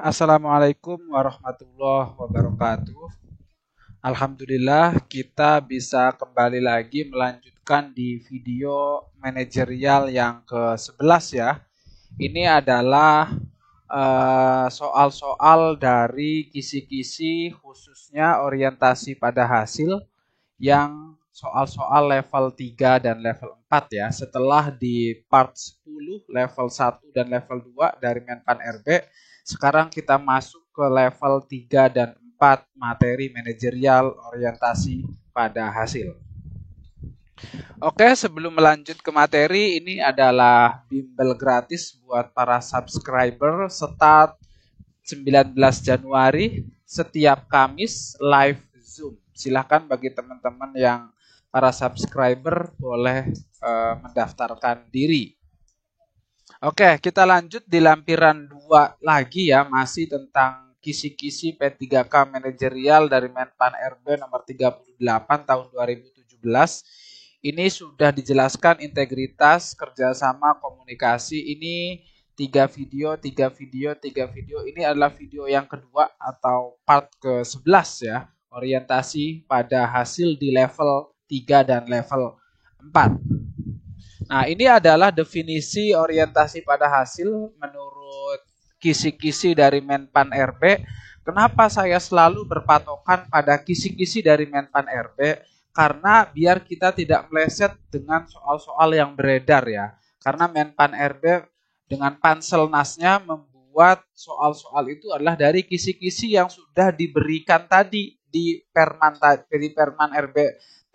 Assalamualaikum warahmatullahi wabarakatuh. Alhamdulillah kita bisa kembali lagi melanjutkan di video manajerial yang ke-11 ya. Ini adalah soal-soal dari kisi-kisi khususnya orientasi pada hasil yang soal-soal level 3 dan level 4 ya. Setelah di part 10, level 1 dan level 2 dari Menpan RB, sekarang kita masuk ke level 3 dan 4 materi manajerial orientasi pada hasil. Oke, sebelum melanjut ke materi, ini adalah bimbel gratis buat para subscriber start 19 Januari setiap Kamis live Zoom. Silahkan bagi teman-teman yang para subscriber boleh mendaftarkan diri. Oke, kita lanjut di lampiran 2 lagi ya, masih tentang kisi-kisi P3K manajerial dari Menpan RB nomor 38 tahun 2017. Ini sudah dijelaskan integritas, kerjasama, komunikasi. Ini 3 video. Ini adalah video yang kedua atau part ke-11 ya. Orientasi pada hasil di level 3 dan level 4. Nah, ini adalah definisi orientasi pada hasil menurut kisi-kisi dari Menpan RB. Kenapa saya selalu berpatokan pada kisi-kisi dari Menpan RB? Karena biar kita tidak meleset dengan soal-soal yang beredar ya. Karena Menpan RB dengan panselnasnya membuat soal-soal itu adalah dari kisi-kisi yang sudah diberikan tadi di Perman RB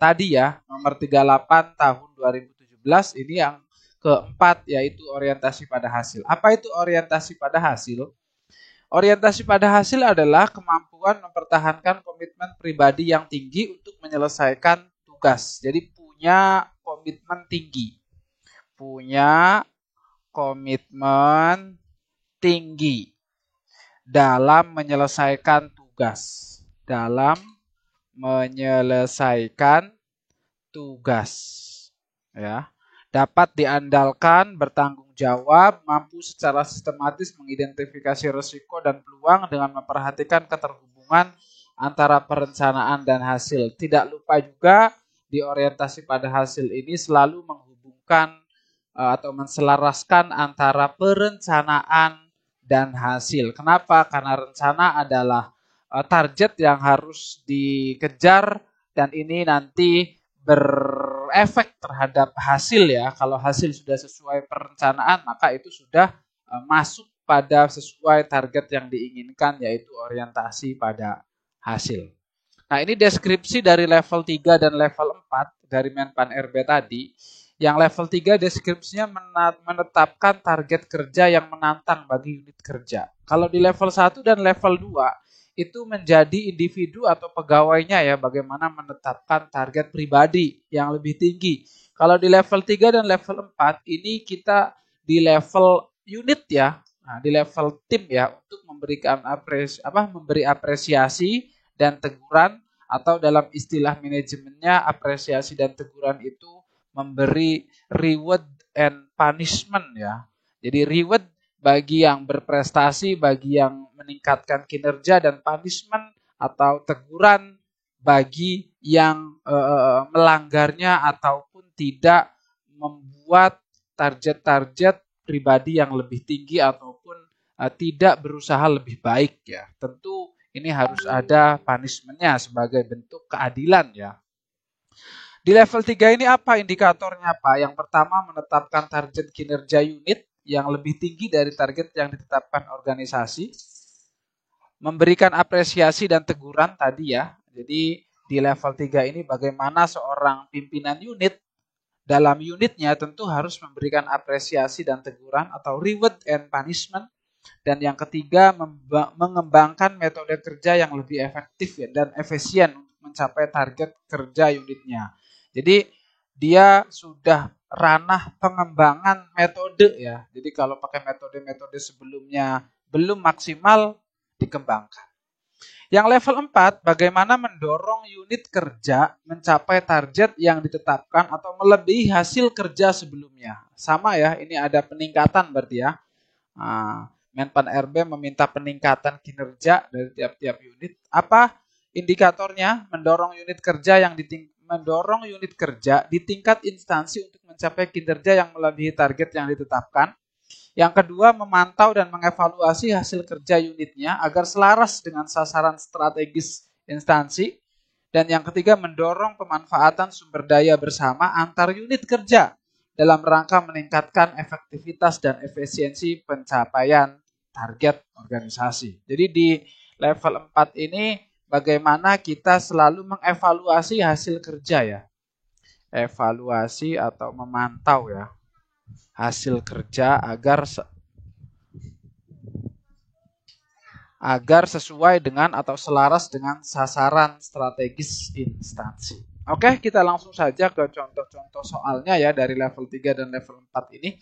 tadi ya, nomor 38 tahun 2017. Ini yang keempat yaitu orientasi pada hasil. Apa itu orientasi pada hasil? Orientasi pada hasil adalah kemampuan mempertahankan komitmen pribadi yang tinggi untuk menyelesaikan tugas. Jadi punya komitmen tinggi. Punya komitmen tinggi dalam menyelesaikan tugas. Dalam menyelesaikan tugas. Ya. Dapat diandalkan, bertanggung jawab, mampu secara sistematis mengidentifikasi risiko dan peluang dengan memperhatikan keterhubungan antara perencanaan dan hasil. Tidak lupa juga di orientasi pada hasil ini selalu menghubungkan atau menselaraskan antara perencanaan dan hasil. Kenapa? Karena rencana adalah target yang harus dikejar dan ini nanti berefek terhadap hasil ya. Kalau hasil sudah sesuai perencanaan, maka itu sudah masuk pada sesuai target yang diinginkan, yaitu orientasi pada hasil. Nah, ini deskripsi dari level 3 dan level 4 dari Menpan RB tadi. Yang level 3 deskripsinya menetapkan target kerja yang menantang bagi unit kerja. Kalau di level 1 dan level 2 itu menjadi individu atau pegawainya ya, bagaimana menetapkan target pribadi yang lebih tinggi. Kalau di level 3 dan level 4 ini kita di level unit ya. Nah, di level tim ya, untuk memberikan memberi apresiasi dan teguran, atau dalam istilah manajemennya apresiasi dan teguran itu memberi reward and punishment ya. Jadi reward bagi yang berprestasi, bagi yang meningkatkan kinerja, dan punishment atau teguran bagi yang melanggarnya ataupun tidak membuat target-target pribadi yang lebih tinggi ataupun tidak berusaha lebih baik ya. Tentu ini harus ada punishment-nya sebagai bentuk keadilan ya. Di level 3 ini apa indikatornya Pak? Yang pertama menetapkan target kinerja unit yang lebih tinggi dari target yang ditetapkan organisasi. Memberikan apresiasi dan teguran tadi ya. Jadi di level 3 ini bagaimana seorang pimpinan unit dalam unitnya tentu harus memberikan apresiasi dan teguran atau reward and punishment. Dan yang ketiga mengembangkan metode kerja yang lebih efektif ya, dan efisien untuk mencapai target kerja unitnya. Jadi dia sudah ranah pengembangan metode ya. Jadi kalau pakai metode-metode sebelumnya belum maksimal, dikembangkan. Yang level 4, bagaimana mendorong unit kerja mencapai target yang ditetapkan atau melebihi hasil kerja sebelumnya. Sama ya, ini ada peningkatan berarti ya. Nah, Menpan RB meminta peningkatan kinerja dari tiap-tiap unit. Apa indikatornya? Mendorong unit kerja di tingkat instansi untuk mencapai kinerja yang melebihi target yang ditetapkan. Yang kedua, memantau dan mengevaluasi hasil kerja unitnya agar selaras dengan sasaran strategis instansi. Dan yang ketiga, mendorong pemanfaatan sumber daya bersama antar unit kerja dalam rangka meningkatkan efektivitas dan efisiensi pencapaian target organisasi. Jadi di level 4 ini bagaimana kita selalu mengevaluasi hasil kerja ya. Evaluasi atau memantau ya hasil kerja agar sesuai dengan atau selaras dengan sasaran strategis instansi. Oke, kita langsung saja ke contoh-contoh soalnya ya dari level 3 dan level 4 ini.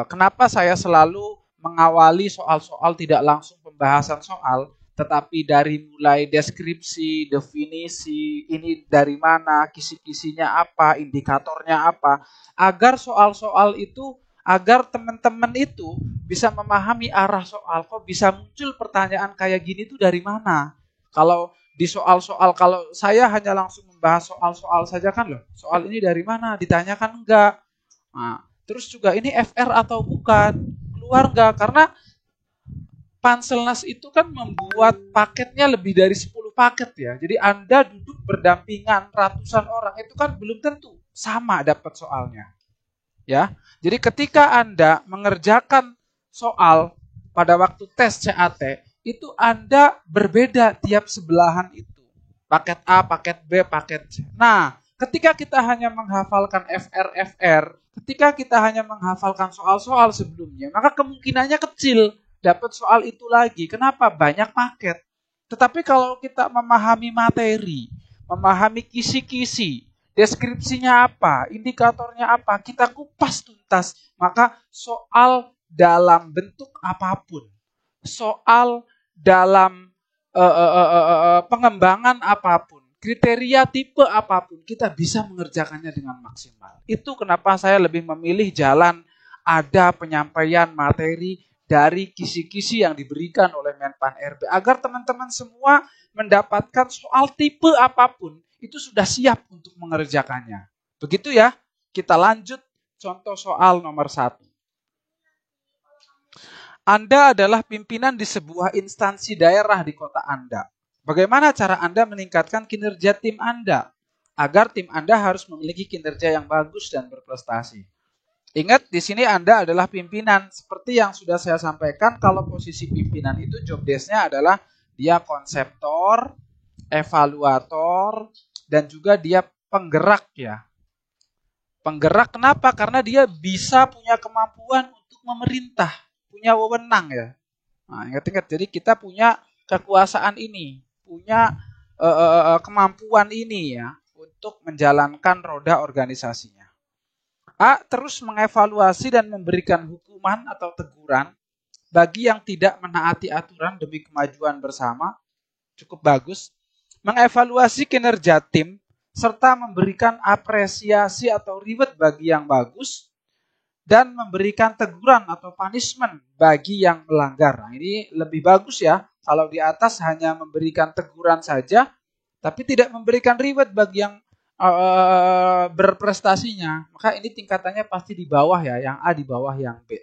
Kenapa saya selalu mengawali soal-soal tidak langsung pembahasan soal, tetapi dari mulai deskripsi, definisi, ini dari mana, kisi-kisinya apa, indikatornya apa, agar soal-soal itu, agar teman-teman itu bisa memahami arah soal. Kok bisa muncul pertanyaan kayak gini tuh dari mana? Kalau di soal-soal, kalau saya hanya langsung membahas soal-soal saja kan loh, soal ini dari mana, ditanyakan enggak. Nah, terus juga ini FR atau bukan, keluar enggak, karena Panselnas itu kan membuat paketnya lebih dari 10 paket ya. Jadi Anda duduk berdampingan ratusan orang, itu kan belum tentu sama dapat soalnya. Ya. Jadi ketika Anda mengerjakan soal pada waktu tes CAT, itu Anda berbeda tiap sebelahan itu. Paket A, paket B, paket C. Nah, ketika kita hanya menghafalkan FR, ketika kita hanya menghafalkan soal-soal sebelumnya, maka kemungkinannya kecil dapat soal itu lagi. Kenapa? Banyak paket. Tetapi kalau kita memahami materi, memahami kisi-kisi, deskripsinya apa, indikatornya apa, kita kupas tuntas, maka soal dalam bentuk apapun, soal dalam pengembangan apapun, kriteria tipe apapun, kita bisa mengerjakannya dengan maksimal. Itu kenapa saya lebih memilih jalan ada penyampaian materi dari kisi-kisi yang diberikan oleh Menpan RB, agar teman-teman semua mendapatkan soal tipe apapun, itu sudah siap untuk mengerjakannya. Begitu ya, kita lanjut contoh soal nomor 1. Anda adalah pimpinan di sebuah instansi daerah di kota Anda. Bagaimana cara Anda meningkatkan kinerja tim Anda? Agar tim Anda harus memiliki kinerja yang bagus dan berprestasi. Ingat, di sini Anda adalah pimpinan. Seperti yang sudah saya sampaikan, kalau posisi pimpinan itu job desk-nya adalah dia konseptor, evaluator, dan juga dia penggerak ya. Penggerak kenapa? Karena dia bisa punya kemampuan untuk memerintah, punya wewenang ya. Nah, ingat-ingat, jadi kita punya kekuasaan ini, punya kemampuan ini ya untuk menjalankan roda organisasinya. A. Terus mengevaluasi dan memberikan hukuman atau teguran bagi yang tidak menaati aturan demi kemajuan bersama. Cukup bagus. Mengevaluasi kinerja tim serta memberikan apresiasi atau reward bagi yang bagus dan memberikan teguran atau punishment bagi yang melanggar. Nah, ini lebih bagus ya. Kalau di atas hanya memberikan teguran saja tapi tidak memberikan reward bagi yang berprestasinya, maka ini tingkatannya pasti di bawah ya, yang A di bawah yang B.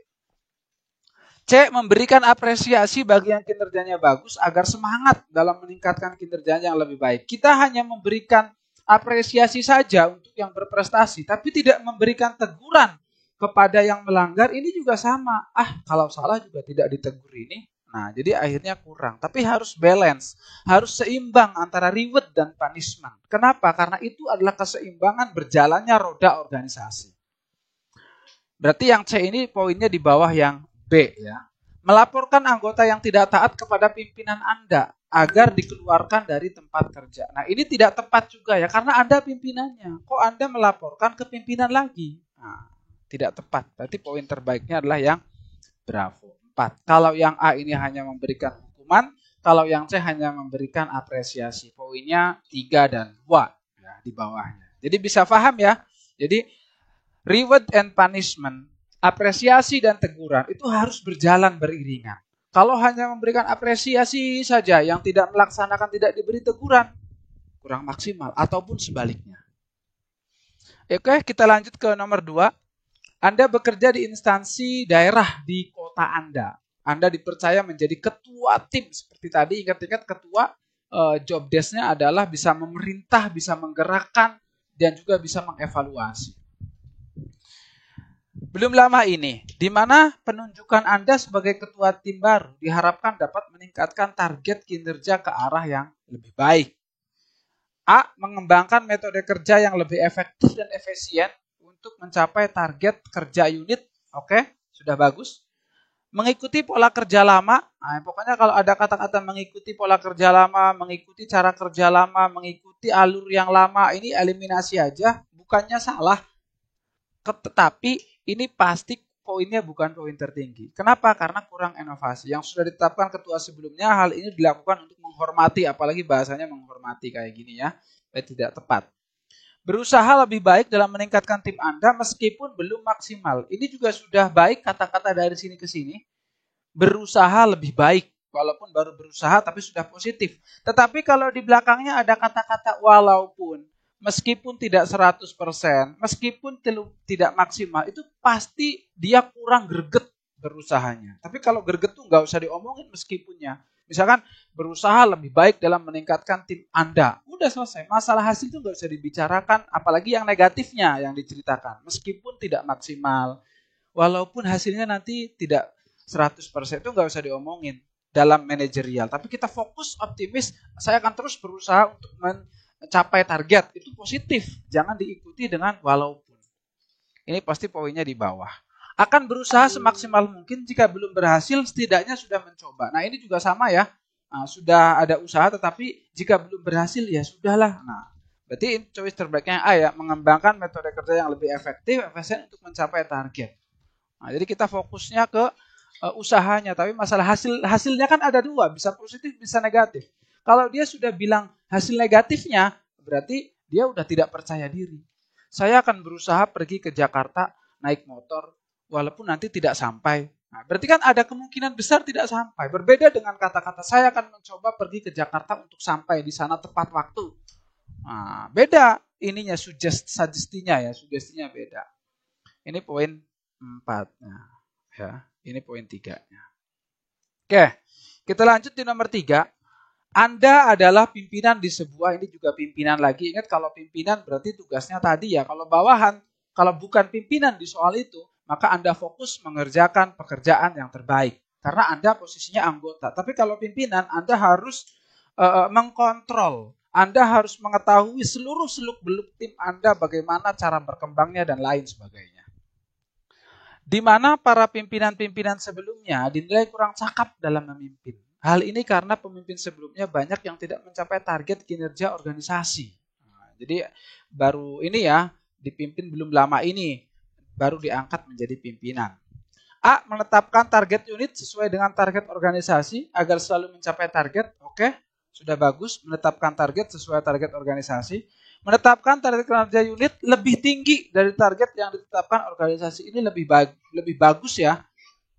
C. Memberikan apresiasi bagi yang kinerjanya bagus agar semangat dalam meningkatkan kinerjanya yang lebih baik. Kita hanya memberikan apresiasi saja untuk yang berprestasi, tapi tidak memberikan teguran kepada yang melanggar, ini juga sama. Kalau salah juga tidak ditegur ini. Nah, jadi akhirnya kurang. Tapi harus balance, harus seimbang antara reward dan punishment. Kenapa? Karena itu adalah keseimbangan berjalannya roda organisasi. Berarti yang C ini poinnya di bawah yang B ya. Melaporkan anggota yang tidak taat kepada pimpinan Anda agar dikeluarkan dari tempat kerja. Nah, ini tidak tepat juga ya, karena Anda pimpinannya. Kok Anda melaporkan ke pimpinan lagi? Nah, tidak tepat. Berarti poin terbaiknya adalah yang bravo. 4. Kalau yang A ini hanya memberikan hukuman, kalau yang C hanya memberikan apresiasi. Poinnya 3 dan 2 ya, di bawahnya. Jadi bisa paham ya. Jadi reward and punishment apresiasi dan teguran itu harus berjalan beriringan. Kalau hanya memberikan apresiasi saja yang tidak melaksanakan, tidak diberi teguran, kurang maksimal, ataupun sebaliknya. Oke, kita lanjut ke nomor 2. Anda bekerja di instansi daerah di kota Anda. Anda dipercaya menjadi ketua tim. Seperti tadi, ingat-ingat ketua job desk-nya adalah bisa memerintah, bisa menggerakkan, dan juga bisa mengevaluasi. Belum lama ini, di mana penunjukan Anda sebagai ketua tim baru diharapkan dapat meningkatkan target kinerja ke arah yang lebih baik. A. Mengembangkan metode kerja yang lebih efektif dan efisien untuk mencapai target kerja unit. Oke, sudah bagus. Mengikuti pola kerja lama. Nah, pokoknya kalau ada kata-kata mengikuti pola kerja lama, mengikuti cara kerja lama, mengikuti alur yang lama, ini eliminasi aja. Bukannya salah, tetapi ini pasti poinnya bukan poin tertinggi. Kenapa? Karena kurang inovasi. Yang sudah ditetapkan ketua sebelumnya, hal ini dilakukan untuk menghormati, apalagi bahasanya menghormati kayak gini ya. Tidak tepat. Berusaha lebih baik dalam meningkatkan tim Anda meskipun belum maksimal. Ini juga sudah baik kata-kata dari sini ke sini. Berusaha lebih baik. Walaupun baru berusaha tapi sudah positif. Tetapi kalau di belakangnya ada kata-kata walaupun, meskipun tidak 100%, meskipun tidak maksimal, itu pasti dia kurang greget berusahanya. Tapi kalau greget tuh nggak usah diomongin meskipunnya. Misalkan berusaha lebih baik dalam meningkatkan tim Anda. Udah selesai. Masalah hasil itu nggak usah dibicarakan, apalagi yang negatifnya yang diceritakan. Meskipun tidak maksimal, walaupun hasilnya nanti tidak 100%, itu nggak usah diomongin dalam manajerial. Tapi kita fokus optimis, saya akan terus berusaha untuk mencapai target. Itu positif. Jangan diikuti dengan walaupun. Ini pasti poinnya di bawah. Akan berusaha semaksimal mungkin, jika belum berhasil setidaknya sudah mencoba. Nah ini juga sama ya, sudah ada usaha tetapi jika belum berhasil ya sudahlah. Nah berarti choice terbaiknya A ya, mengembangkan metode kerja yang lebih efektif, efisien untuk mencapai target. Nah, jadi kita fokusnya ke usahanya, tapi masalah hasilnya kan ada dua, bisa positif bisa negatif. Kalau dia sudah bilang hasil negatifnya, berarti dia udah tidak percaya diri. Saya akan berusaha pergi ke Jakarta naik motor, walaupun nanti tidak sampai. Nah, berarti kan ada kemungkinan besar tidak sampai. Berbeda dengan kata-kata saya akan mencoba pergi ke Jakarta untuk sampai di sana tepat waktu. Nah, beda ininya, sugestinya beda. Ini poin 4-nya. Ya, ini poin 3-nya. Oke, kita lanjut di nomor 3. Anda adalah pimpinan di sebuah, ini juga pimpinan lagi. Ingat kalau pimpinan berarti tugasnya tadi ya. Kalau bawahan, kalau bukan pimpinan di soal itu, maka Anda fokus mengerjakan pekerjaan yang terbaik. Karena Anda posisinya anggota. Tapi kalau pimpinan, Anda harus mengkontrol. Anda harus mengetahui seluruh seluk-beluk tim Anda, bagaimana cara berkembangnya dan lain sebagainya. Di mana para pimpinan-pimpinan sebelumnya dinilai kurang cakap dalam memimpin. Hal ini karena pemimpin sebelumnya banyak yang tidak mencapai target kinerja organisasi. Nah, jadi baru ini ya, dipimpin belum lama ini, baru diangkat menjadi pimpinan. A. Menetapkan target unit sesuai dengan target organisasi agar selalu mencapai target. Oke, sudah bagus. Menetapkan target sesuai target organisasi. Menetapkan target kinerja unit lebih tinggi dari target yang ditetapkan organisasi. Ini lebih bagus ya.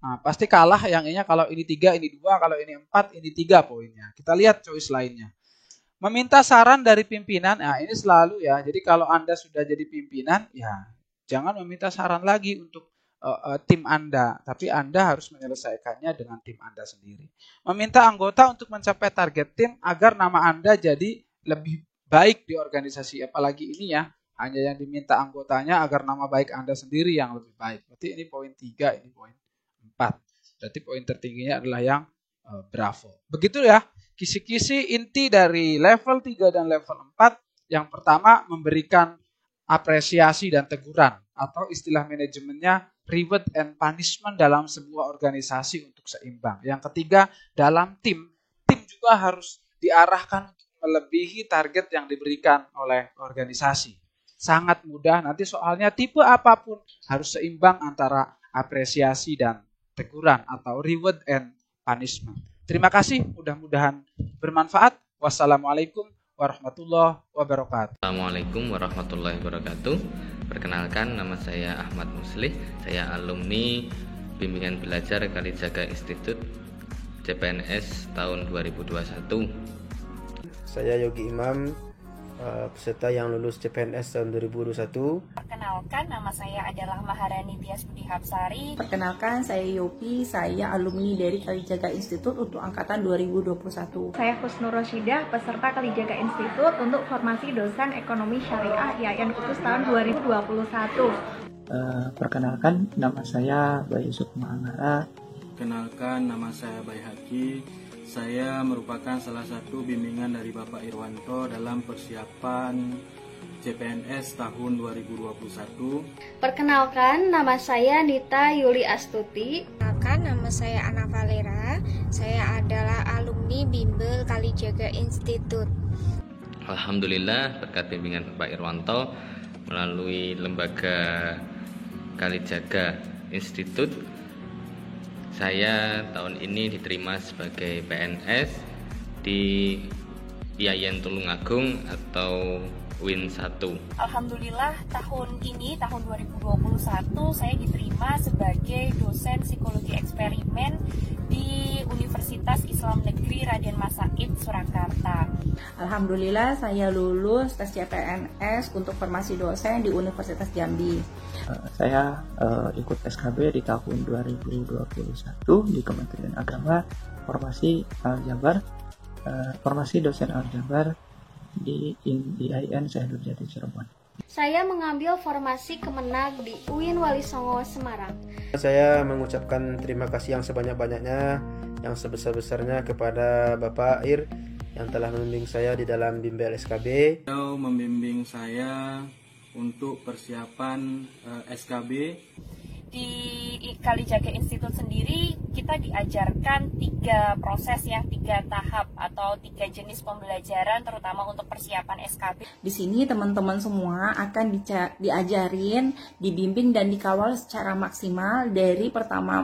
Nah, pasti kalah yang ini kalau ini 3, ini 2, kalau ini 4, ini 3 poinnya. Kita lihat choice lainnya. Meminta saran dari pimpinan, nah ini selalu ya. Jadi kalau Anda sudah jadi pimpinan, ya jangan meminta saran lagi untuk tim Anda. Tapi Anda harus menyelesaikannya dengan tim Anda sendiri. Meminta anggota untuk mencapai target tim agar nama Anda jadi lebih baik di organisasi. Apalagi ini ya, hanya yang diminta anggotanya agar nama baik Anda sendiri yang lebih baik. Berarti ini poin 3, ini poin 4. Berarti poin tertingginya adalah yang bravo. Begitu ya, kisi-kisi inti dari level 3 dan level 4. Yang pertama, memberikan apresiasi dan teguran, atau istilah manajemennya reward and punishment dalam sebuah organisasi untuk seimbang. Yang ketiga, dalam tim juga harus diarahkan untuk melebihi target yang diberikan oleh organisasi. Sangat mudah, nanti soalnya tipe apapun harus seimbang antara apresiasi dan teguran atau reward and punishment. Terima kasih, mudah-mudahan bermanfaat. Wassalamualaikum warahmatullahi wabarakatuh. Assalamualaikum warahmatullahi wabarakatuh. Perkenalkan, nama saya Ahmad Muslih. Saya alumni Bimbingan Belajar Kalijaga Institute CPNS tahun 2021. Saya Yogi Imam, peserta yang lulus CPNS tahun 2021. Perkenalkan, nama saya adalah Maharani Tias Budi Hapsari. Perkenalkan, saya Yopi, saya alumni dari Kalijaga Institute untuk angkatan 2021. Saya Husnur Rosyidah, peserta Kalijaga Institute untuk formasi dosen ekonomi syariah IAIN khusus tahun 2021. Perkenalkan, nama saya Bayu Sukma Anggara. Perkenalkan, nama saya Bayi Haki. Saya merupakan salah satu bimbingan dari Bapak Irwanto dalam persiapan CPNS tahun 2021. Perkenalkan, nama saya Nita Yuli Astuti. Perkenalkan, nama saya Ana Valera. Saya adalah alumni Bimbel Kalijaga Institute. Alhamdulillah, berkat bimbingan Bapak Irwanto melalui lembaga Kalijaga Institute, saya tahun ini diterima sebagai PNS di IAIN Tulungagung atau Win 1. Alhamdulillah, tahun ini, tahun 2021, saya diterima sebagai dosen psikologi eksperimen di Universitas Islam Negeri Raden Mas Said, Surakarta. Alhamdulillah, saya lulus tes CPNS untuk formasi dosen di Universitas Jambi. Saya ikut SKB di tahun 2021 di Kementerian Agama, formasi Al-Jabar, formasi dosen Al-Jabar di IAIN Syekh Nurjati Cirebon. Saya mengambil formasi Kemenag di UIN Wali Songo Semarang. Saya mengucapkan terima kasih yang sebanyak-banyaknya, yang sebesar-besarnya kepada Bapak Ir yang telah membimbing saya di dalam bimbel SKB. Beliau membimbing saya untuk persiapan SKB. Di Kalijaga Institute sendiri kita diajarkan 3 proses ya, 3 tahap atau 3 jenis pembelajaran terutama untuk persiapan SKB. Di sini teman-teman semua akan diajarin, dibimbing dan dikawal secara maksimal dari pertama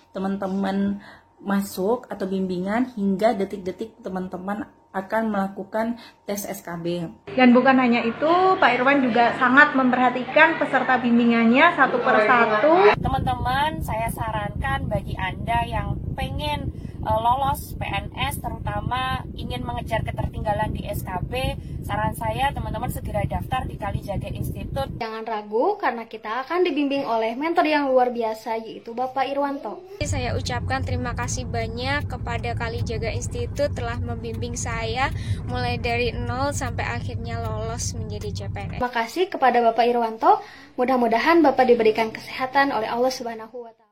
teman-teman masuk atau bimbingan hingga detik-detik teman-teman akan melakukan tes SKB. Dan bukan hanya itu, Pak Irwan juga sangat memperhatikan peserta bimbingannya satu per satu. Teman-teman, saya sarankan bagi Anda yang pengen lolos PNS, terutama ingin mengejar ketertinggalan di SKB, saran saya teman-teman segera daftar di Kalijaga Institute. Jangan ragu karena kita akan dibimbing oleh mentor yang luar biasa, yaitu Bapak Irwanto. Saya ucapkan terima kasih banyak kepada Kalijaga Institute telah membimbing saya mulai dari 0 sampai akhirnya lolos menjadi CPNS. Terima kasih kepada Bapak Irwanto. Mudah-mudahan Bapak diberikan kesehatan oleh Allah Subhanahu wa Ta'ala.